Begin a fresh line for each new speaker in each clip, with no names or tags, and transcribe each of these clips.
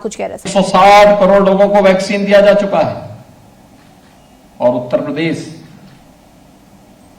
कुछ कह रहे थे।
160 करोड़ लोगों को वैक्सीन दिया जा चुका है और उत्तर प्रदेश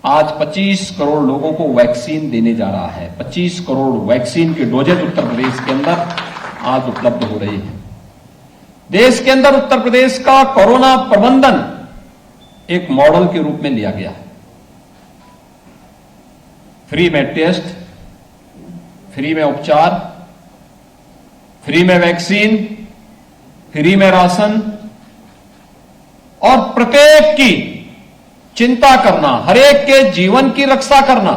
आज 25 करोड़ लोगों को वैक्सीन देने जा रहा है। 25 करोड़ वैक्सीन की डोजेज उत्तर प्रदेश के अंदर आज उपलब्ध हो रही है। देश के अंदर उत्तर प्रदेश का कोरोना प्रबंधन एक मॉडल के रूप में लिया गया है। फ्री में टेस्ट, फ्री में उपचार, फ्री में वैक्सीन, फ्री में राशन और प्रत्येक की चिंता करना, हरेक के जीवन की रक्षा करना,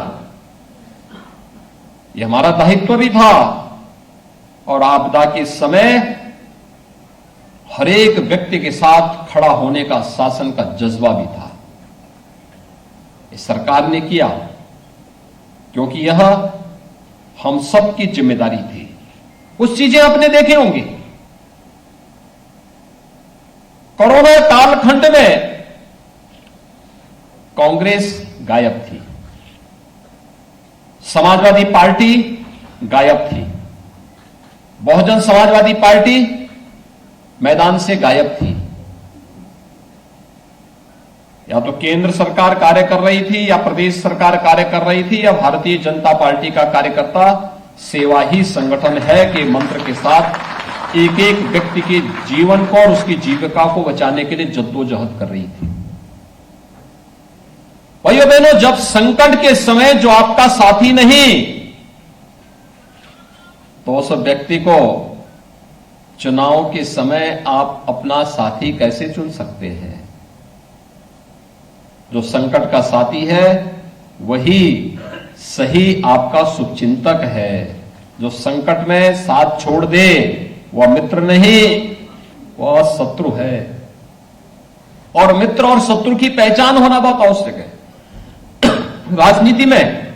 यह हमारा दायित्व भी था। और आपदा के समय हरेक व्यक्ति के साथ खड़ा होने का शासन का जज्बा भी था। इस सरकार ने किया क्योंकि यह हम सब की जिम्मेदारी थी। कुछ चीजें आपने देखी होंगी। कोरोना कालखंड में कांग्रेस गायब थी, समाजवादी पार्टी गायब थी, बहुजन समाजवादी पार्टी मैदान से गायब थी। या तो केंद्र सरकार कार्य कर रही थी, या प्रदेश सरकार कार्य कर रही थी, या भारतीय जनता पार्टी का कार्यकर्ता सेवा ही संगठन है के मंत्र के साथ एक एक व्यक्ति के जीवन को और उसकी जीविका को बचाने के लिए जद्दोजहद कर रही थी। भाइयों बहनों, जब संकट के समय जो आपका साथी नहीं, तो उस व्यक्ति को चुनाव के समय आप अपना साथी कैसे चुन सकते हैं? जो संकट का साथी है वही सही आपका शुभचिंतक है। जो संकट में साथ छोड़ दे वह मित्र नहीं, वह शत्रु है। और मित्र और शत्रु की पहचान होना बहुत आवश्यक है। राजनीति में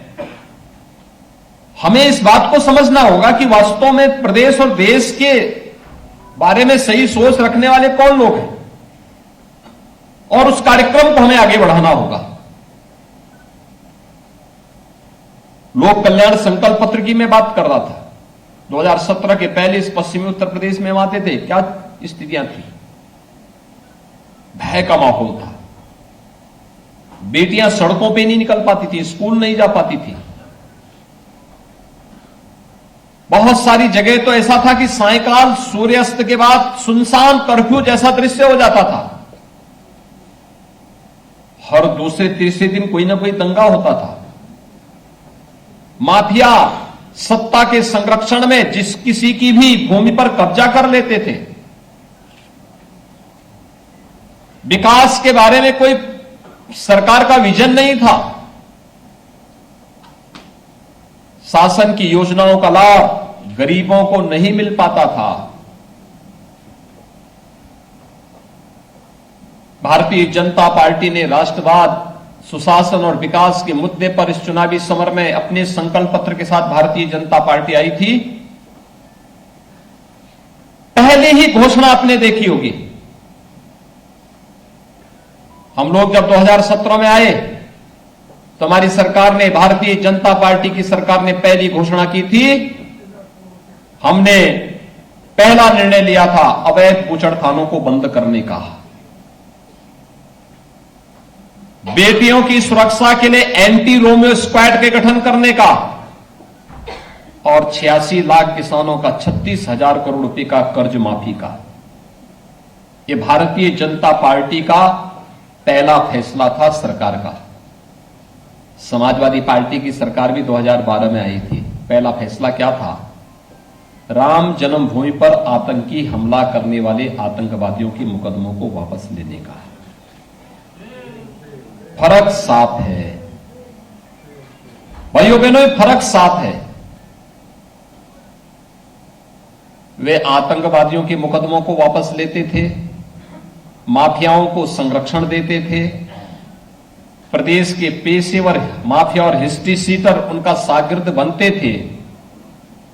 हमें इस बात को समझना होगा कि वास्तव में प्रदेश और देश के बारे में सही सोच रखने वाले कौन लोग हैं, और उस कार्यक्रम को हमें आगे बढ़ाना होगा। लोक कल्याण संकल्प पत्र की मैं बात कर रहा था। 2017 के पहले इस पश्चिमी उत्तर प्रदेश में हम आते थे, क्या स्थितियां थी? भय का माहौल था। बेटियां सड़कों पे नहीं निकल पाती थी, स्कूल नहीं जा पाती थी। बहुत सारी जगह तो ऐसा था कि सायंकाल सूर्यास्त के बाद सुनसान कर्फ्यू जैसा दृश्य हो जाता था। हर दूसरे तीसरे दिन कोई ना कोई दंगा होता था। माफिया सत्ता के संरक्षण में जिस किसी की भी भूमि पर कब्जा कर लेते थे। विकास के बारे में कोई सरकार का विजन नहीं था। शासन की योजनाओं का लाभ गरीबों को नहीं मिल पाता था। भारतीय जनता पार्टी ने राष्ट्रवाद, सुशासन और विकास के मुद्दे पर इस चुनावी समर में अपने संकल्प पत्र के साथ भारतीय जनता पार्टी आई थी। पहले ही घोषणा आपने देखी होगी। हम लोग जब 2017 में आए तो हमारी सरकार ने, भारतीय जनता पार्टी की सरकार ने पहली घोषणा की थी। हमने पहला निर्णय लिया था अवैध बूचड़खानों को बंद करने का, बेटियों की सुरक्षा के लिए एंटी रोमियो स्क्वाड के गठन करने का, और 86 लाख किसानों का 36,000 करोड़ रुपए का कर्ज माफी का। यह भारतीय जनता पार्टी का पहला फैसला था सरकार का। समाजवादी पार्टी की सरकार भी 2012 में आई थी। पहला फैसला क्या था? राम जन्मभूमि पर आतंकी हमला करने वाले आतंकवादियों के मुकदमों को वापस लेने का। फर्क साफ है भाइयों बहनों, फर्क साफ है। वे आतंकवादियों के मुकदमों को वापस लेते थे, माफियाओं को संरक्षण देते थे, प्रदेश के पेशेवर माफिया और हिस्ट्री सीटर उनका शागिर्द बनते थे,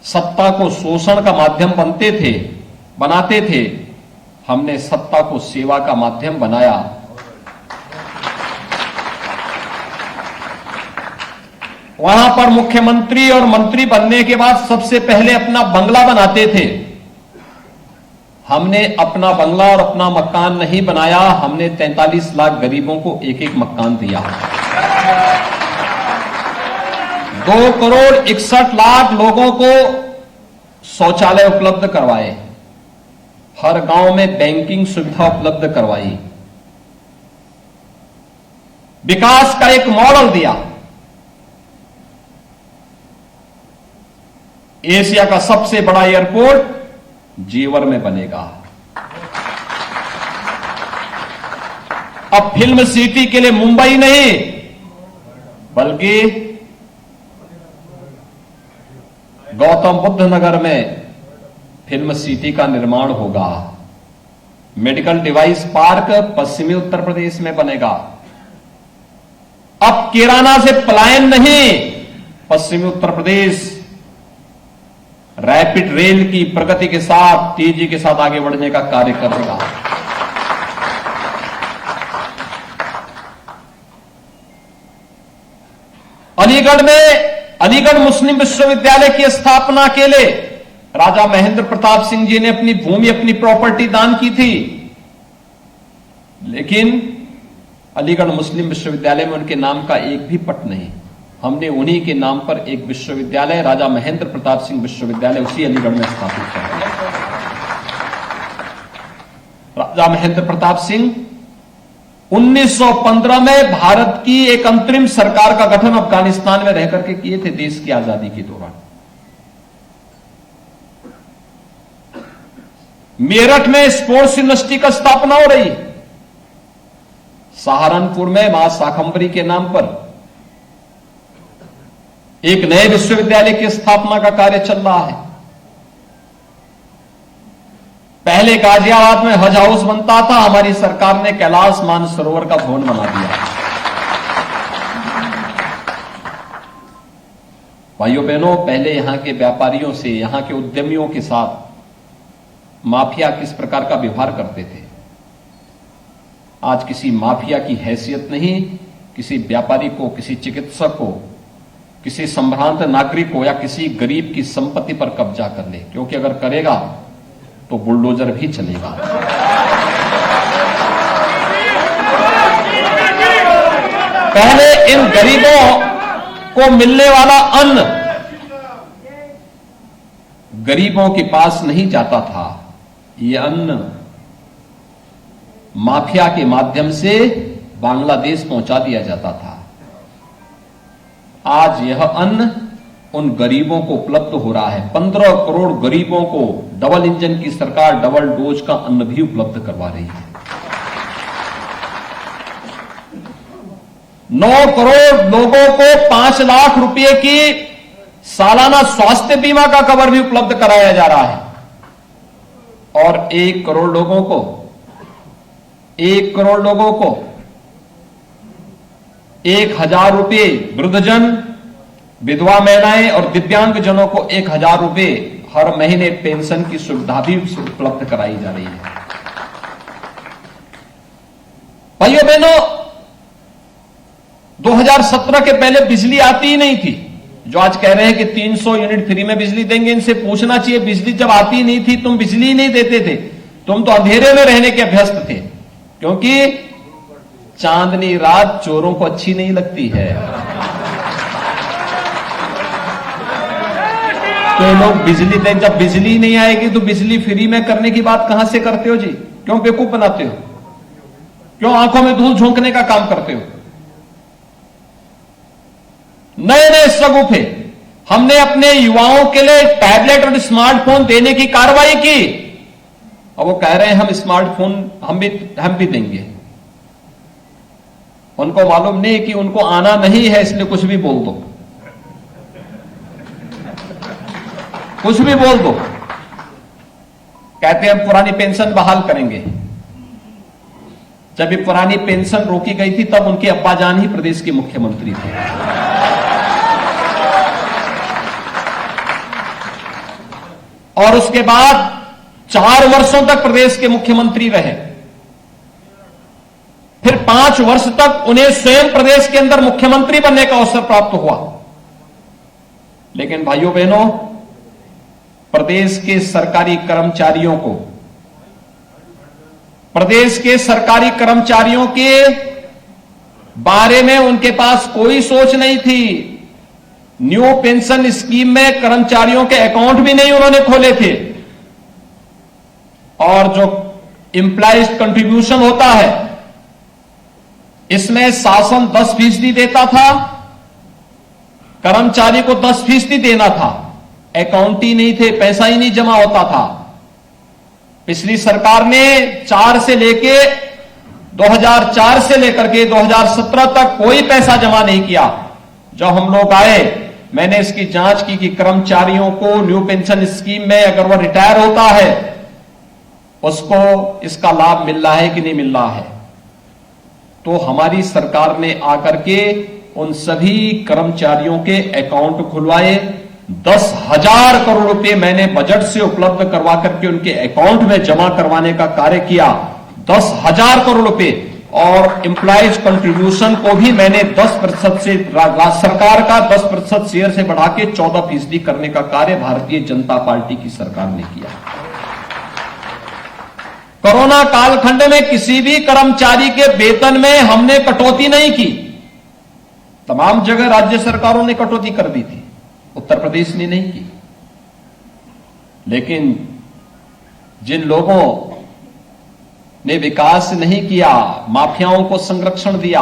सत्ता को शोषण का माध्यम बनाते थे। हमने सत्ता को सेवा का माध्यम बनाया। वहां पर मुख्यमंत्री और मंत्री बनने के बाद सबसे पहले अपना बंगला बनाते थे। हमने अपना बंगला और अपना मकान नहीं बनाया, हमने 43 लाख गरीबों को एक एक मकान दिया। 2 करोड़ 61 लाख लोगों को शौचालय उपलब्ध करवाए, हर गांव में बैंकिंग सुविधा उपलब्ध करवाई, विकास का एक मॉडल दिया। एशिया का सबसे बड़ा एयरपोर्ट जेवर में बनेगा। अब फिल्म सिटी के लिए मुंबई नहीं बल्कि गौतम बुद्ध नगर में फिल्म सिटी का निर्माण होगा। मेडिकल डिवाइस पार्क पश्चिमी उत्तर प्रदेश में बनेगा। अब किराना से पलायन नहीं, पश्चिमी उत्तर प्रदेश रैपिड रेल की प्रगति के साथ, तेजी के साथ आगे बढ़ने का कार्य करेगा। अलीगढ़ मुस्लिम विश्वविद्यालय की स्थापना के लिए राजा महेंद्र प्रताप सिंह जी ने अपनी भूमि, अपनी प्रॉपर्टी दान की थी, लेकिन अलीगढ़ मुस्लिम विश्वविद्यालय में उनके नाम का एक भी पट नहीं। हमने उन्हीं के नाम पर एक विश्वविद्यालय, राजा महेंद्र प्रताप सिंह विश्वविद्यालय, उसी अलीगढ़ में स्थापित कर दिया। राजा महेंद्र प्रताप सिंह 1915 में भारत की एक अंतरिम सरकार का गठन अफगानिस्तान में रह करके किए थे, देश की आजादी के दौरान। मेरठ में स्पोर्ट्स यूनिवर्सिटी का स्थापना हो रही है। सहारनपुर में मां शाकंभरी के नाम पर एक नए विश्वविद्यालय की स्थापना का कार्य चल रहा है। पहले गाजियाबाद में हज हाउस बनता था, हमारी सरकार ने कैलाश मानसरोवर का भवन बना दिया। भाइयों बहनों, पहले यहां के व्यापारियों से, यहां के उद्यमियों के साथ माफिया किस प्रकार का व्यवहार करते थे, आज किसी माफिया की हैसियत नहीं। किसी व्यापारी को, किसी चिकित्सक को, किसी संभ्रांत नागरिक को या किसी गरीब की संपत्ति पर कब्जा कर ले, क्योंकि अगर करेगा तो बुलडोजर भी चलेगा। पहले इन गरीबों को मिलने वाला अन्न गरीबों के पास नहीं जाता था, यह अन्न माफिया के माध्यम से बांग्लादेश पहुंचा दिया जाता था। आज यह अन्न उन गरीबों को उपलब्ध हो रहा है। 15 करोड़ गरीबों को डबल इंजन की सरकार डबल डोज का अन्न भी उपलब्ध करवा रही है। 9 करोड़ लोगों को 5 लाख रुपए की सालाना स्वास्थ्य बीमा का कवर भी उपलब्ध कराया जा रहा है। और 1 करोड़ लोगों को 1000 रुपए, वृद्धजन, विधवा महिलाएं और दिव्यांग जनों को 1000 रुपए हर महीने पेंशन की सुविधा भी उपलब्ध कराई जा रही है। भाइयों बहनों, 2017 के पहले बिजली आती ही नहीं थी। जो आज कह रहे हैं कि 300 यूनिट फ्री में बिजली देंगे, इनसे पूछना चाहिए, बिजली जब आती नहीं थी तुम बिजली नहीं देते थे, तुम तो अंधेरे में रहने के अभ्यस्त थे, क्योंकि चांदनी रात चोरों को अच्छी नहीं लगती है। तो लोग बिजली दें, जब बिजली नहीं आएगी तो बिजली फ्री में करने की बात कहां से करते हो जी? क्यों बेवकूफ बनाते हो? क्यों आंखों में धूल झोंकने का काम करते हो? नए नए सगुफे हमने अपने युवाओं के लिए टैबलेट और स्मार्टफोन देने की कार्रवाई की। अब वो कह रहे हैं हम स्मार्टफोन हम भी देंगे। उनको मालूम नहीं कि उनको आना नहीं है, इसलिए कुछ भी बोल दो, कुछ भी बोल दो। कहते हैं हम पुरानी पेंशन बहाल करेंगे। जब ये पुरानी पेंशन रोकी गई थी तब उनके अब्बाजान ही प्रदेश के मुख्यमंत्री थे। और उसके बाद 4 वर्षों तक प्रदेश के मुख्यमंत्री रहे। फिर 5 वर्ष तक उन्हें स्वयं प्रदेश के अंदर मुख्यमंत्री बनने का अवसर प्राप्त हुआ। लेकिन भाइयों बहनों, प्रदेश के सरकारी कर्मचारियों को प्रदेश के सरकारी कर्मचारियों के बारे में उनके पास कोई सोच नहीं थी। न्यू पेंशन स्कीम में कर्मचारियों के अकाउंट भी नहीं उन्होंने खोले थे। और जो एम्प्लॉइज कंट्रीब्यूशन होता है, इसमें शासन 10% देता था, कर्मचारी को 10% देना था। अकाउंट ही नहीं थे, पैसा ही नहीं जमा होता था। पिछली सरकार ने 2004 से लेकर के 2017 तक कोई पैसा जमा नहीं किया। जब हम लोग आए, मैंने इसकी जांच की कि कर्मचारियों को न्यू पेंशन स्कीम में अगर वह रिटायर होता है, उसको इसका लाभ मिल रहा है कि नहीं मिल रहा है। तो हमारी सरकार ने आकर के उन सभी कर्मचारियों के अकाउंट खुलवाए। 10,000 करोड़ रुपए मैंने बजट से उपलब्ध करवा करके उनके अकाउंट में जमा करवाने का कार्य किया। 10,000 करोड़ रुपए। और एम्प्लॉइज कंट्रीब्यूशन को भी मैंने 10% से, राज्य सरकार का 10% शेयर से बढ़ा के 14% करने का कार्य भारतीय जनता पार्टी की सरकार ने किया। कोरोना कालखंड में किसी भी कर्मचारी के वेतन में हमने कटौती नहीं की। तमाम जगह राज्य सरकारों ने कटौती कर दी थी, उत्तर प्रदेश ने नहीं की। लेकिन जिन लोगों ने विकास नहीं किया, माफियाओं को संरक्षण दिया,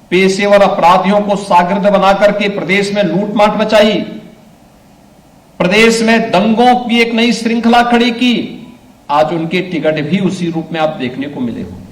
पेशेवर अपराधियों को शागिर्द बनाकर के प्रदेश में लूटमाट मचाई, प्रदेश में दंगों की एक नई श्रृंखला खड़ी की, आज उनके टिकट भी उसी रूप में आप देखने को मिले हो।